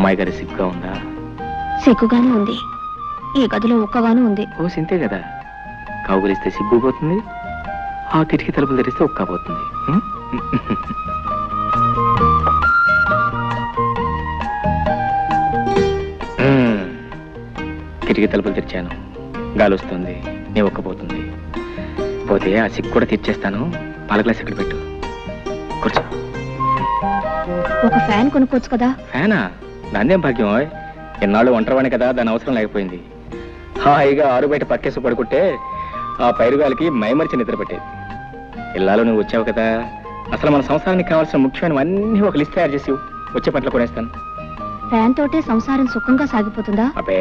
అమ్మాయి గారి సిగ్గుగా ఉందా? సిగ్గుగానే ఉంది. ఈ గదిలో ఒక్కగాను ఉంది. ఓ సింతే కదా, కౌగులిస్తే సిగ్గు పోతుంది, ఆ కిటికీ తలుపులు తెరిస్తే ఒక్క పోతుంది. కిటికీ తలుపులు తెరిచాను, గాలి వస్తుంది, నీ ఒక్కపోతుంది. పోతే ఆ సిగ్గు కూడా తెచ్చేస్తాను. పాల గ్లాస్ ఎక్కడ పెట్టు, కూర్చో. ఒక ఫ్యాన్ కొనుక్కోవచ్చు కదా. ఫ్యానా? దాన్నేం భాగ్యం. ఎన్నాళ్ళు ఒంటరివాణి కదా, దాని అవసరం లేకపోయింది. హాయిగా ఆరు బయట పక్కేసి పడుకుంటే ఆ పైరుగాలికి మైమరిచి నిద్ర పెట్టేది. ఇల్లాలో నువ్వు వచ్చావు కదా, అసలు మన సంసారానికి కావాల్సిన ముఖ్యమైనవన్నీ ఒక లిస్ట్ తయారు చేసి వచ్చే పట్ల కొనేస్తాను. ఫ్యాన్ తోటే సంసారం సుఖంగా సాగిపోతుందా? అబ్బే,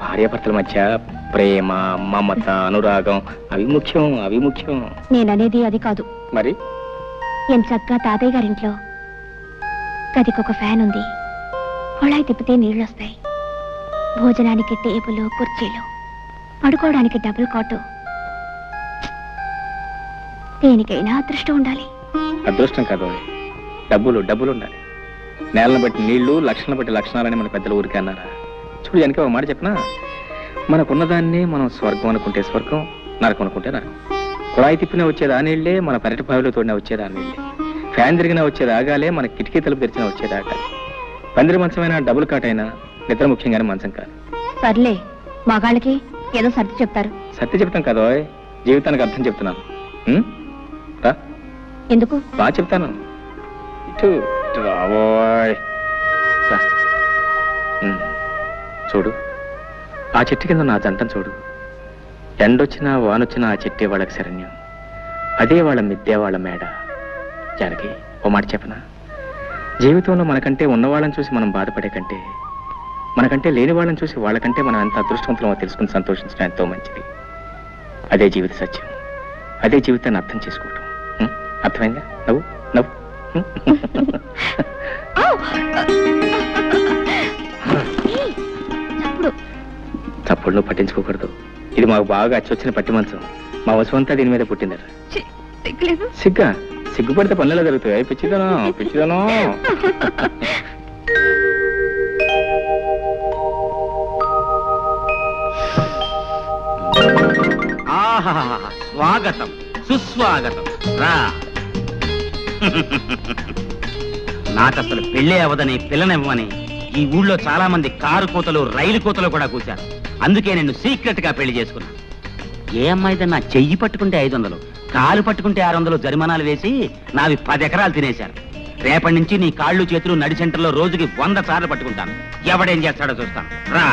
భార్యాభర్తల మధ్య ప్రేమ, మమత, అనురాగం అవి ముఖ్యం, అవి ముఖ్యం. నేననేది అది కాదు. మరి ఎంచక్కా తాతయ్య గారింట్లో గదికొక ఫ్యాన్ ఉంది. కొళాయి తిప్పితే నీళ్ళొస్తాయి. భోజనానికి టేబుల్, కుర్చీలు, పడుకోవడానికి డబుల్ కాటు. దేనికైనా అదృష్టం ఉండాలి. అదృష్టం కాదు, డబ్బులు డబ్బులు ఉండాలి. నేలను బట్టి నీళ్లు, లక్షణాలను బట్టి లక్షణాలని మన పెద్దలు ఊరికే అన్నారా? చూడు, వెనక ఒక మాట చెప్పనా, మనకున్నదాన్ని మనం స్వర్గం అనుకుంటే స్వర్గం, నరకం అనుకుంటే నరకం. కుళాయి తిప్పినా వచ్చేది ఆ నీళ్లే, మన పెరటి బావిలో తోడినా వచ్చేది ఆ నీళ్లే. ఫ్యాన్ తిరిగినా వచ్చేది ఆగాలే, మన కిటికీ తలుపు తెరిచినా వచ్చేది ఆగాలి. పందిరి మంచమైనా, డబుల్ కాట్ అయినా నిద్ర ముఖ్యంగానే మంచం కాదు. సర్లే, మగాళ్ళకి ఏదో సర్ది చెప్తారు. సత్య చెప్తాం కదా, జీవితానికి అర్థం చెప్తున్నాను. రా, ఎందుకు? బాగా చెప్తాను. ఇటు రావోయ్. చూడు, ఆ చెట్టు కింద నా జంటను చూడు. ఎండొచ్చినా వానొచ్చినా ఆ చెట్టే వాళ్ళకి శరణ్యం. అదే వాళ్ళ మిద్దే, వాళ్ళ మేడ. జానకి, ఓ మాట చెప్పనా, జీవితంలో మనకంటే ఉన్నవాళ్ళని చూసి మనం బాధపడే కంటే, మనకంటే లేని వాళ్ళని చూసి వాళ్ళకంటే మనం ఎంత అదృష్టవంతులమో తెలుసుకుని సంతోషించడం ఎంతో మంచిది. అదే జీవిత సత్యం, అదే జీవితాన్ని అర్థం చేసుకోవటం. అర్థమైందా? నవ్వు నవ్వు. తప్పుడు నువ్వు పట్టించుకోకూడదు. ఇది మాకు బాగా అచ్చొచ్చిన పట్టి మంచం. మా వసువంతా దీని మీద పుట్టిందట. సిగ్గా? సిగ్గుపడితే పనులలో జరుగుతాయి. పిచ్చిదనో పిచ్చిదనో. స్వాగతం, సుస్వాగతం. రా. నాకసలు పెళ్ళే అవదని, పిల్లనివ్వని ఈ ఊళ్ళో చాలా మంది కారు కోతలు, రైలు కోతలు కూడా కూర్చారు. అందుకే నేను సీక్రెట్ గా పెళ్లి చేసుకున్నా. ఏ అమ్మాయితో నా చెయ్యి పట్టుకుంటే 500, కాలు పట్టుకుంటే 600 జరిమానాలు వేసి నావి 10 ఎకరాలు తినేశారు. రేపటి నుంచి నీ కాళ్ళు చేతులు నడి సెంటర్లో రోజుకి 100 సార్లు పట్టుకుంటాను. ఎవడేం చేస్తాడో చూస్తాను. రా.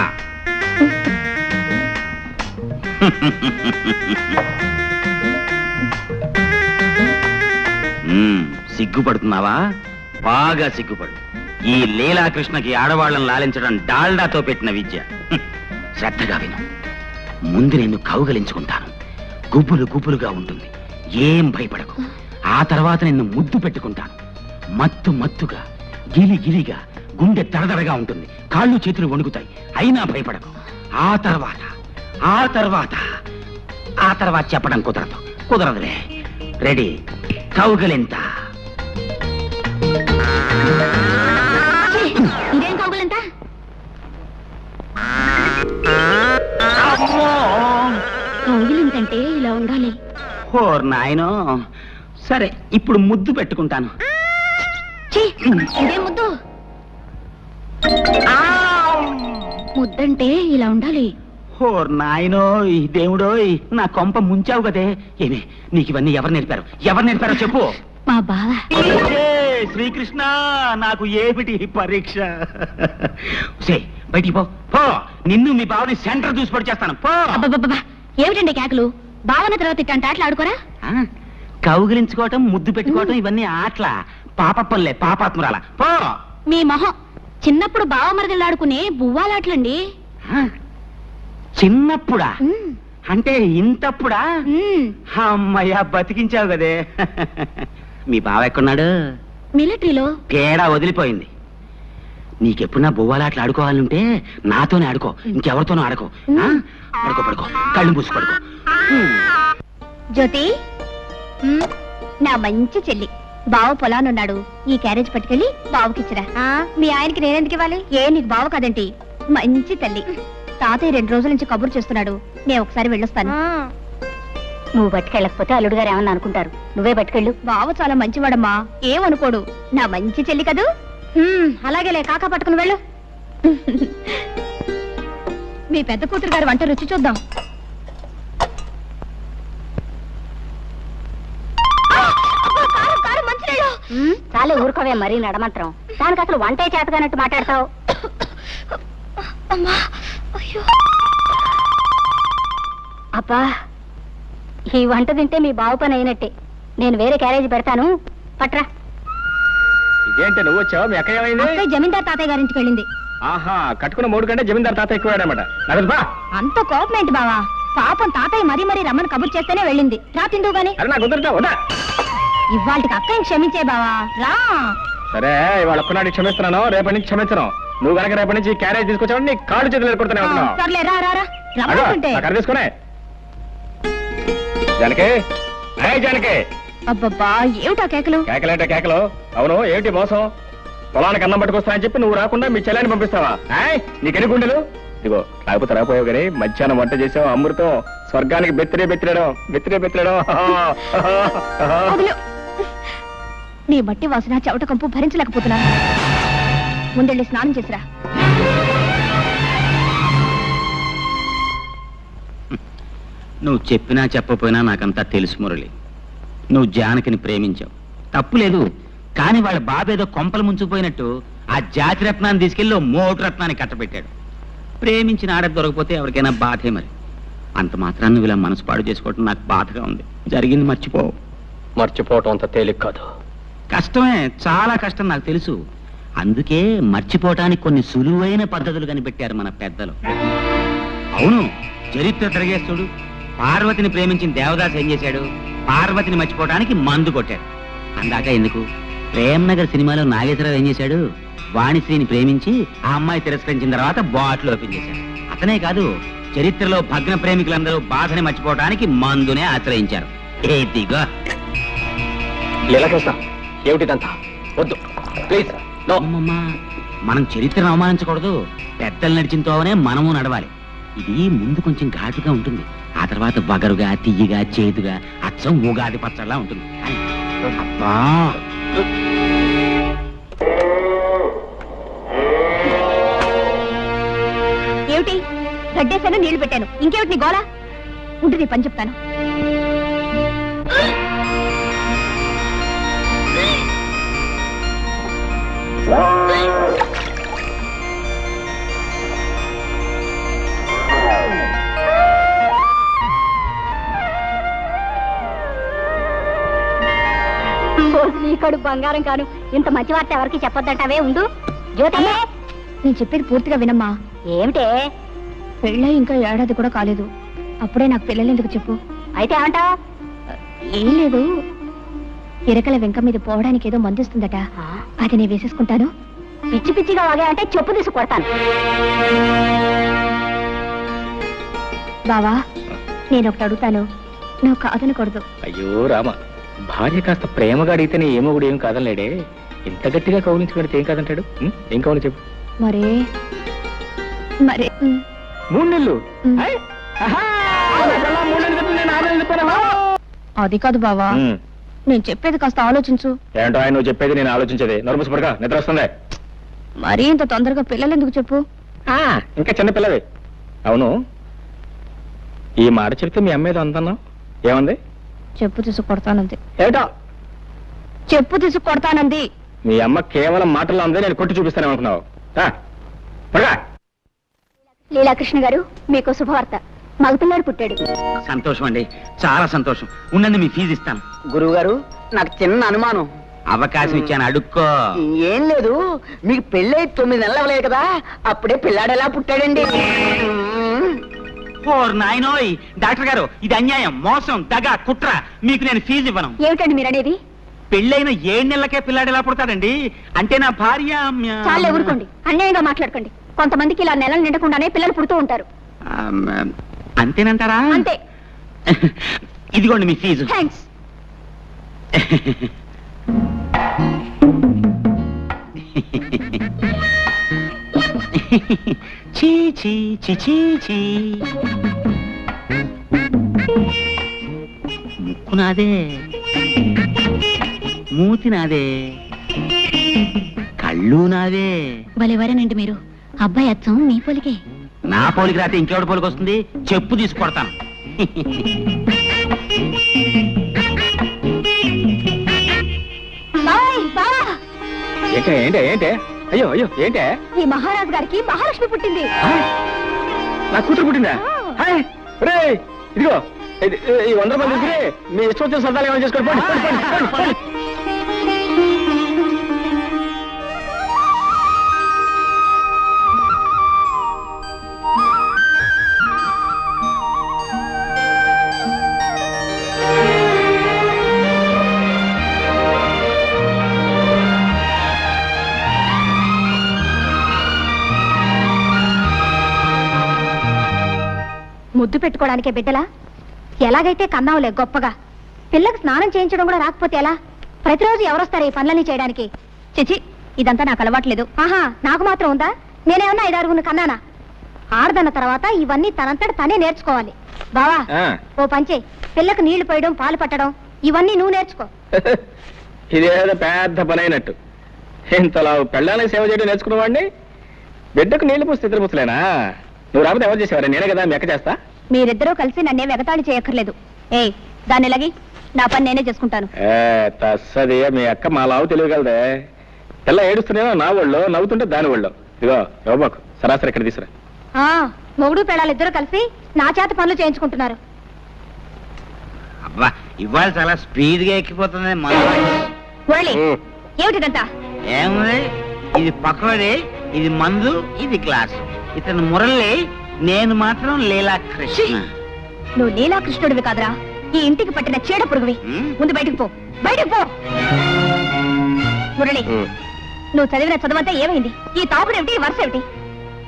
సిగ్గుపడుతున్నావా? బాగా సిగ్గుపడు. ఈ లీలాకృష్ణకి ఆడవాళ్ళని లాలించడం డాల్డాతో పెట్టిన విద్య. శ్రద్ధగా విను. ముందు నిన్ను కౌగలించుకుంటాను. గుబ్బులు గుబ్బులుగా ఉంటుంది, ఏం భయపడకు. ఆ తర్వాత నిన్ను ముద్దు పెట్టుకుంటాను. మత్తు మత్తుగా, గిలి గిలిగా, గుండె దడదడగా ఉంటుంది. కాళ్ళు చేతులు వణుకుతాయి, అయినా భయపడకు. ఆ తర్వాత చెప్పడం కుదరదులే. రెడీ? కౌగలింత. ఇదేం కౌగులంత? కౌగిలింతంటే ఇలా ఉండాలి. ఓర్ నాయనో. సరే, ఇప్పుడు ముద్దు పెట్టుకుంటాను. ఇదే ముద్దు? ముద్దంటే ఇలా ఉండాలి. ఓర్ నాయనో, ఈ దేవుడోయ్, నా కొంప ముంచావు కదే. ఏమి, నీకు ఇవన్నీ ఎవరు నేర్పారో చెప్పు. మా బావ. శ్రీకృష్ణ, నాకు ఏమిటి పరీక్ష? బయటికి పో. నిన్ను మీ బావని సెంటర్ చూసి పడి చేస్తాను. పో. ఏమిటండి కేకలు? బావన తర్వాత ఇట్టంటే ఆటలు ఆడుకోరా? కౌగిలించుకోవటం, ముద్దు పెట్టుకోవటం ఇవన్నీ ఆటల. పాపప్పల్లే, పాపాత్మురాల. పో. మీ మొహం. చిన్నప్పుడు బావ మరదలు ఆడుకునే బువ్వాలాటలండి. చిన్నప్పుడా? అంటే ఇంతప్పుడా? అమ్మయ్యా, బతికించావు కదే. మీ బావ ఎక్కడున్నాడు? మిలిటరీలో. తేడా వదిలిపోయింది. నీకెప్పుడు నా బొవ్వాలాట్లు ఆడుకోవాలంటే నాతోనే ఆడుకో, ఇంకెవరితోనూ ఆడుకో. పడుకో, కళ్ళు మూసి పడుకో. జ్యోతి, నా మంచి చెల్లి, బావ పొలానున్నాడు. ఈ క్యారేజ్ పట్టుకెళ్ళి బావకిచ్చిరా. మీ ఆయనకి నేనెందుకు ఇవ్వాలి? ఏ నీకు బావ కదంటి, మంచి తల్లి. తాతయ్య 2 రోజుల నుంచి కబురు చేస్తున్నాడు. నేను ఒకసారి వెళ్ళొస్తాను. నువ్వు పట్టుకెళ్ళకపోతే అల్లుడు గారు ఏమన్నా అనుకుంటారు. నువ్వే పట్టుకెళ్ళు. బావ చాలా మంచివాడమ్మా, ఏమనుకోడు. నా మంచి చెల్లి కదూ. అలాగేలే, కాకా పట్టుకుని వెళ్ళు. మీ పెద్ద కూతురు గారు వంట రుచి చూద్దాం. చాలే ఊరుకోవే, మరీ నడమంత్రం. దానికి అసలు వంటే చేతగానట్టు మాట్లాడతావు. అబ్బా, ఈ వంట తింటే మీ బావు పని అయినట్టే. నేను వేరే క్యారేజ్ పెడతాను, పట్రా. ఇదేంటి నువ్వు వచ్చావు? మీ అక్క ఏమైంది? జమీందార్ తాతయ్య గారింటికి వెళ్ళింది. ఆహా, కట్టుకున్న 3 కంటే జమీందార్ తాతయ్య ఎక్కువాడనమాట. అంత కోపం ఏంటి బావా? పాపం తాతయ్య మరీ మరీ రమ్మని కబుర్ చేస్తేనే వెళ్ళింది. రా తిందువు గాని. అరే నాకు కుదురుతా వదా. ఇవాళకి అక్కని క్షమించే బావా, రా. సరే, ఇవాళ ఒక్కనాడు క్షమిస్తున్నాను, రేపటి నుంచి క్షమించను. నువ్వు కనుక రేపటి నుంచి క్యారేజ్ తీసుకొచ్చావు నీ కాళ్ళు చేతులు ఎదుర్కొంటానే ఉంటున్నావు. సర్లే, రా రా రా. రమ్మంటుంటే అక్కడ తీసుకునే జానకి. జానకి, అబ్బబ్బా, ఏమిటా కేకలు? కేకలేంటే కేకలు? అవును, ఏమిటి మోసం? పొలానికి అన్నం పట్టుకొస్తానని చెప్పి నువ్వు రాకుండా మీ చెల్లెని పంపిస్తావా? నీకెన్ని గుండెలు? ఇదిగో రాకపోతే రాపోయావు కానీ మధ్యాహ్నం వంట చేసావు, అమృతం. స్వర్గానికి బెత్తిరేయడం. నీ మట్టి వాసన చెవట కంపు భరించలేకపోతున్నాను. ముందెళ్ళి స్నానం చేసిరా. నువ్వు చెప్పినా చెప్పపోయినా నాకంతా తెలుసు మురళి. నువ్వు జానకిని ప్రేమించావు, తప్పులేదు. కానీ వాళ్ళ బాబేదో కొంపలు ముంచుకుపోయినట్టు ఆ జాతి రత్నాన్ని తీసుకెళ్ళి మోటు రత్నాన్ని కట్టబెట్టాడు. ప్రేమించిన ఆడ దొరకపోతే ఎవరికైనా బాధే. మరి అంత మాత్రాన్ని నువ్వు ఇలా మనసు పాడు చేసుకోవటం నాకు బాధగా ఉంది. జరిగింది మర్చిపోవు. మర్చిపోవటం అంత తేలిక కాదు. కష్టమే, చాలా కష్టం, నాకు తెలుసు. అందుకే మర్చిపోవటానికి కొన్ని సులువైన పద్ధతులు కనిపెట్టారు మన పెద్దలు. అవును, చరిత్ర తిరగేస్తుడు. పార్వతిని ప్రేమించిన దేవదాస్ ఏం చేశాడు? పార్వతిని మర్చిపోవడానికి మందు కొట్టాడు. అందాక ఎందుకు, ప్రేమ్ నగర్ సినిమాలో నాగేశ్వరరావు ఏం చేశాడు? వాణిశ్రీని ప్రేమించి ఆ అమ్మాయి తిరస్కరించిన తర్వాత బాటిల్ ఓపెన్ చేశాడు. అతనే కాదు, చరిత్రలో భగ్న ప్రేమికులందరూ బాధని మర్చిపోవడానికి మందునే ఆశ్రయించారు. ఏదిగో లీలాకృష్ణ, ఏమిటిదంతా? వద్దు ప్లీజ్. మనం చరిత్రను అవమానించకూడదు. పెద్దలు నడిచిన తోవనే మనము నడవాలి. ఇది ముందు కొంచెం ఘాటుగా ఉంటుంది, ఆ తర్వాత వగరుగా, తియ్యగా, చేదుగా, అచ్చం ఉగాది పచ్చడిలా ఉంటుంది. అబ్బా, ఏమిటి? గడ్డేశాను, నీళ్లు పెట్టాను, ఇంకేమిటి నీ గోళ? ఉంటుంది, పని చెప్తాను. నీకడు బంగారం కాను. ఇంత మంచి వార్త ఎవరికి చెప్పొద్దంటావే. ఉండు జ్యోతి, నేను చెప్పేది పూర్తిగా వినమ్మా. ఏమిటే? పెళ్ళై ఇంకా ఏడాది కూడా కాలేదు, అప్పుడే నాకు పిల్లలు ఎందుకు చెప్పు. అయితే ఏమంటా? ఏం లేదు, ఇరకల వెంక మీద పోవడానికి ఏదో మందిస్తుందట, అది నేను వేసేసుకుంటాను. పిచ్చి పిచ్చిగా వాగా అంటే చెప్పు తీసి కొడతాను. బావా, నేను ఒకటి అడుగుతాను, నువ్వు కాదనకూడదు. అయ్యో రామ, భార్య కాస్త ప్రేమగా అడిగితేనే ఏమో కూడా ఏం కాదనలేడే. ఇంత గట్టిగా కౌలించి పెడితే ఏం కాదంటాడు? ఏం కౌలు చెప్పు. మరే 3 నెలలు? అది కాదు బావా, నేను చెప్పేది కాస్త ఆలోచించు. ఏంటో ఆయన నువ్వు చెప్పేది నేను ఆలోచించేది. నోరుమూసిపడగా నిద్ర వస్తుంది. మరీ ఇంత తొందరగా పిల్లలు ఎందుకు చెప్పు. ఇంకా చిన్న పిల్లవి. అవును, ఈ మాట చెప్తే మీ అమ్మేదో అందన్నా ఏమంది? చెప్పు తీసుకు కొడతానంది. ఏటో చెప్పు తీసుకు కొడతానంది. మీ అమ్మ కేవలం మాటల్లో ఉంది, నేను కొట్టి చూపిస్తానేమనుకున్నావు? లీలాకృష్ణ గారు, మీకు శుభవార్త. మగపిల్లాడు పుట్టాడు. సంతోషం అండి, చాలా సంతోషం. ఉండండి, మీ ఫీజు ఇస్తాను. గురువు గారు, నాకు చిన్న అనుమానం. అవకాశం ఇచ్చాను, అడుక్కో. ఏం లేదు, మీకు పెళ్ళై 9 నెలలు అవ్వలేదు కదా, అప్పుడే పిల్లాడు ఎలా పుట్టాడండి? ఓర్ నాయనోయ్, డాక్టర్ గారు, ఇది అన్యాయం, మోసం, దగ, కుట్ర. మీకు నేను ఫీజు ఇవ్వను. ఏమిటండి మీరు అనేది? పెళ్ళైన 7 నెలలకే పిల్లాడు ఎలా పుడతాడండి? అంటే నా భార్య. చాలే ఊరుకోండి, అన్యాయంగా మాట్లాడకండి. కొంతమందికి ఇలా నెలలు నిండకుండానే పిల్లలు పుడుతూ ఉంటారు. అంతేనంటారా? అంతే. ఇదిగోండి మీ ఫీజు. థ్యాంక్స్. చీ చీ చీ చీ చీ. ముక్కు నాదే, మూతి నాదే, కళ్ళు నాదే. భలేవారేనండి మీరు. అబ్బాయి అచ్చం మీ పోలికే. నా పోలికి రాతే ఇంకెవడి పోలికి వస్తుంది? చెప్పు తీసుకొడతాను. ఏంటే ఏంటే ఏంటే? అయ్యో అయ్యో ఏంటే? ఈ మహారాజు గారికి మహాలక్ష్మి పుట్టింది. నా కూతురు పుట్టిందా? హాయ్ రేయ్, ఇదిగో ఈ 100 రూపాయలు తీసుకుని మీ ఇష్టం వచ్చిన సరదాలు ఏమైనా చేసుకోండి. పోండి, పోండి, పోండి, పోండి. ముద్దు పెట్టుకోవడానికే బిడ్డలా? ఎలాగైతే కన్నావులే గొప్పగా. పిల్లకి స్నానం చేయించడం కూడా రాకపోతే ఎలా? ప్రతిరోజు ఎవరొస్తారు ఈ పనులన్నీ చేయడానికి? చిచి, ఇదంతా నాకు అలవాట్లేదు. ఆహా, నాకు మాత్రం ఉందా? నేనేమన్నా 5-6 కన్నానా? ఆడదన్న తర్వాత ఇవన్నీ తనంతట తనే నేర్చుకోవాలి. బావా, ఓ పంచే, పిల్లకు నీళ్లు పోయడం, పాలు పట్టడం ఇవన్నీ నువ్వు నేర్చుకో. ఇదేదో పెద్ద పని అయినట్టు. ఇంతలా పెళ్ళానికి సేవ చేయడం నేర్చుకున్నవాడిని బిడ్డకు నీళ్లు పోస్తే ఇద్దరు పుస్తలేనా? నువ్వు రాకపోతే ఎవరు చేసేవారు? నేనే కదా మీ అక్క చేస్తా. మీరిద్దరూ కలిసి నన్నే వెగతాళి చేయక్కర్లేదు. దాన్ని ఎలాగి నా పని నేనే చేసుకుంటాను. తస్సది, మీ అక్క మా లావు తెలియగలదే. పిల్ల ఏడుస్తున్నానో నా ఒళ్ళో, నవ్వుతుంటే దాని ఒళ్ళో. ఇదిగో యోబాకు సరాసరి ఇక్కడ తీసురా. మొగుడు పెళ్ళాలిద్దరూ కలిసి నా చేత పనులు చేయించుకుంటున్నారు. అబ్బా, ఇవాళ చాలా స్పీడ్ గా ఎక్కిపోతుంది. ఏమిటిదంతా? ఏముంది, ఇది పకోడీ, ఇది మందు, ఇది గ్లాస్. ఇతను మురళి, నేను మాత్రం లీలాకృష్ణ. నువ్వు లీలాకృష్ణుడివి కాదురా, ఈ ఇంటికి పట్టిన చీడ పురుగువి. ముందు బయటికి పో, బయటికి పో. మురళి, నువ్వు చదివిన చదువంతా ఏమైంది? ఈ తాపుడేమిటి, ఈ వరుస ఏమిటి?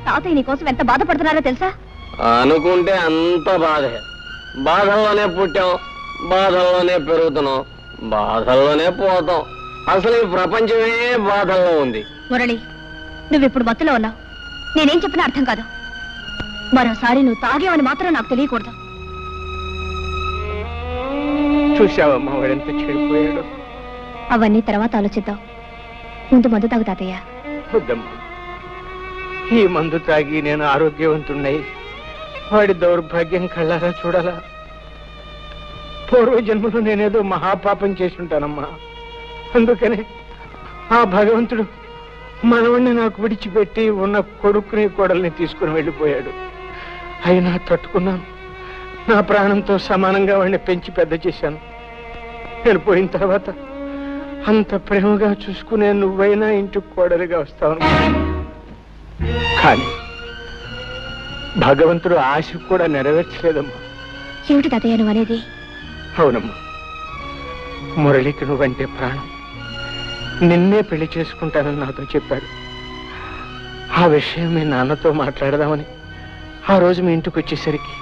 తాతయ్య నీ కోసం ఎంత బాధపడుతున్నారో తెలుసా? అనుకుంటే అంత బాధే. బాధల్లోనే పుట్టాం, బాధల్లోనే పెరుగుతున్నాం, బాధల్లోనే పోతాం. అసలు ఈ ప్రపంచమే బాధల్లో ఉంది. మురళి, నువ్విప్పుడు మత్తులో ఉన్నావు. నేనేం చెప్పినా అర్థం కాదు. మరోసారి నువ్వు తాగేవని మాత్రం నాకు తెలియకూడదు. చూసావమ్మా వాడెంత చెడిపోయాడు. అవన్నీ తర్వాత ఆలోచిద్దాం. ముందు మందు తాగు తాతయ్య. వద్దమ్మా, ఈ మందు తాగి నేను ఆరోగ్యవంతున్నై వాడి దౌర్భాగ్యం కళ్ళారా చూడాలా? పూర్వ జన్మలో నేనేదో మహాపాపం చేసి ఉంటానమ్మా. అందుకనే ఆ భగవంతుడు మనవణ్ణి నాకు విడిచిపెట్టి ఉన్న కొడుకుని కోడల్ని తీసుకుని వెళ్ళిపోయాడు. అయినా తట్టుకున్నాను. నా ప్రాణంతో సమానంగా వాడిని పెంచి పెద్ద చేశాను. నేను పోయిన తర్వాత అంత ప్రేమగా చూసుకునే నువ్వైనా ఇంటికి కోడలిగా వస్తావు. కానీ భగవంతుడు ఆశ కూడా నెరవేర్చలేదమ్మా. ఏమిటి తాతయ్య నువ్వు అనేది? అవునమ్మా, మురళికి నువ్వంటే ప్రాణం. నిన్నే పెళ్లి చేసుకుంటానని నాతో చెప్పాడు. ఆ విషయం మీ నాన్నతో మాట్లాడదామని ఆ రోజు మీ ఇంటికి వచ్చేసరికి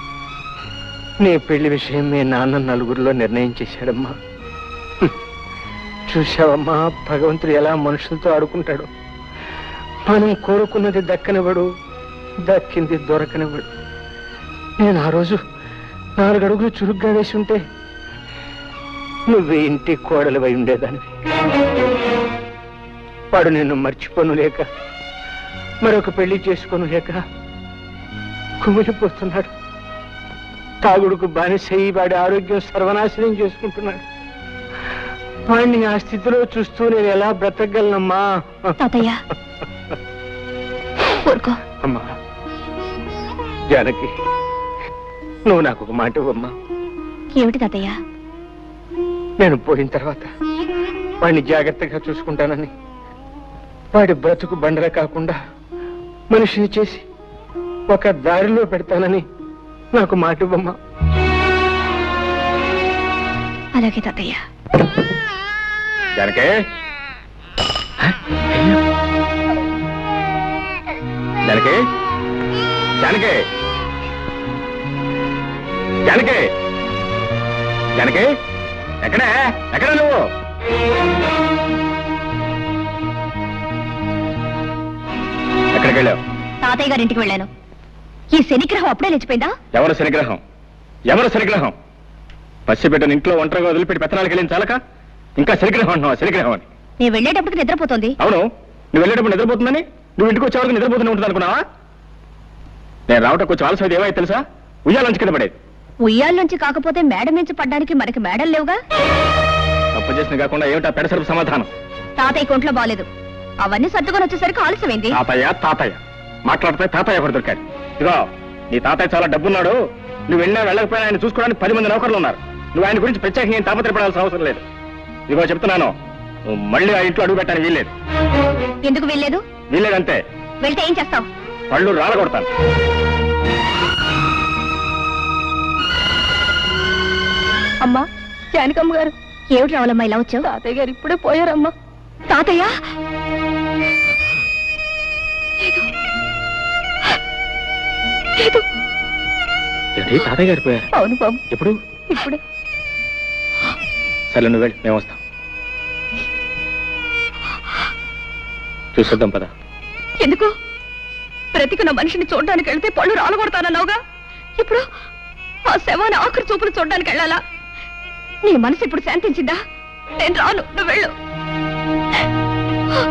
నీ పెళ్లి విషయం మీ నాన్న నలుగురిలో నిర్ణయం చేశాడమ్మా. చూశావమ్మా, భగవంతుడు ఎలా మనుషులతో ఆడుకుంటాడు. మనం కోరుకున్నది దక్కనివ్వడు, దక్కింది దొరకనివ్వడు. నేను ఆ రోజు 4 అడుగులు చురుగ్గా వేసి ఉంటే నువ్వే ఇంటి కోడలివై ఉండేదానివి. వాడు నిన్ను మర్చిపోను లేక, మరొక పెళ్లి చేసుకోను లేక కుమిలిపోతున్నాడు. తాగుడుకు బానిసయి వాడి ఆరోగ్యం సర్వనాశనం చేసుకుంటున్నాడు. వాడిని ఆ స్థితిలో చూస్తూ నేను ఎలా బ్రతకగలనమ్మా? తాతయ్య ఊరుకో. అమ్మా జానకి, నువ్వు నాకు ఒక మాట ఇవ్వమ్మా. ఏమిటి తాతయ్య? నేను పోయిన తర్వాత వాడిని జాగ్రత్తగా చూసుకుంటానని, వాడి బ్రతుకు బండర కాకుండా మనిషిని చేసి ఒక దారిలో పెడతానని నాకు మాట ఇవ్వమ్మా. అలాగే తాతయ్య. జానకే, జానకే, జానకే, జానకే, జానకే, ఎక్కడా ఎక్కడ నువ్వు? ఎక్కడికి వెళ్ళావు? తాతయ్య గారింటికి వెళ్ళాను. ఈ శనిగ్రహం అప్పుడే లేచిపోయిందా? ఎవరు శనిగ్రహం? ఎవరు శనిగ్రహం? పసిబిడ్డను ఇంట్లో ఒంటరిగా వదిలిపెట్టి పెత్తనాలకు వెళ్ళిన చాలక ఇంకా శనిగ్రహం అంటున్నావా? శనిగ్రహం అని నేను వెళ్ళేటప్పటికి నిద్రపోతుంది. అవును, నువ్వు వెళ్ళేటప్పుడు నిద్రపోతుందని నువ్వు ఇంటికి వచ్చేవరకు నిద్రపోతూనే ఉంటుంది అనుకున్నావా? నేను రావటం కొంచెం ఆలస్యం ఏమైతే తెలుసా? ఉయ్యాలంచి కింద పడేది. ఉయ్యాల్లోంచి కాకపోతే మేడ నుంచి పడ్డానికి మనకి మేడలు లేవుగా. తప్పు చేసిన కాకుండా ఏమిటా పెడసరుపు సమాధానం? తాతయ్య కొంట్లో బాలేదు, అవన్నీ సర్దుకొని వచ్చేసరికి ఆలస్యమైంది. తాతయ్య మాట్లాడితే తాతయ్య ఒకటి దొరికాడు. ఇదిగో, నీ తాతయ్య చాలా డబ్బున్నాడు. నువ్వు వెళ్ళినా వెళ్ళకపోయినా ఆయన చూసుకోవడానికి 10 మంది నౌకర్లు ఉన్నారు. నువ్వు ఆయన గురించి ప్రత్యేకంగా ఏం తాపత్రపడాల్సిన అవసరం లేదు. ఇదిగో చెప్తున్నాను, నువ్వు మళ్ళీ ఆ ఇంట్లో అడుగు పెట్టడానికి వీల్లేదు. ఎందుకు వెళ్ళలేదు? వీల్లేదంతే. వెళ్తే ఏం చేస్తావు? పళ్ళు రాలగొడతాను. అమ్మా, జానకమ్మ గారు. ఏమిటి రావాలమ్మా ఇలా వచ్చావు? తాతయ్య గారు ఇప్పుడే పోయారమ్మా. తాతయ్య? తాతయ్య గారు పోయారు? అవును బాబు. ఎప్పుడు? ఇప్పుడే. సరే నువ్వు వెళ్ళి, మేము వస్తాం. చూసొద్దాం పద. ఎందుకు? బ్రతికున్న మనిషిని చూడడానికి వెళ్తే పళ్ళు రాలగొడతానన్నావుగా, ఇప్పుడు ఆ శవాన్ని ఆఖరి చూపులు చూడడానికి వెళ్ళాలా? నీ మనసు ఇప్పుడు శాంతించిందా? నేను రాను, నువ్వు వెళ్ళు.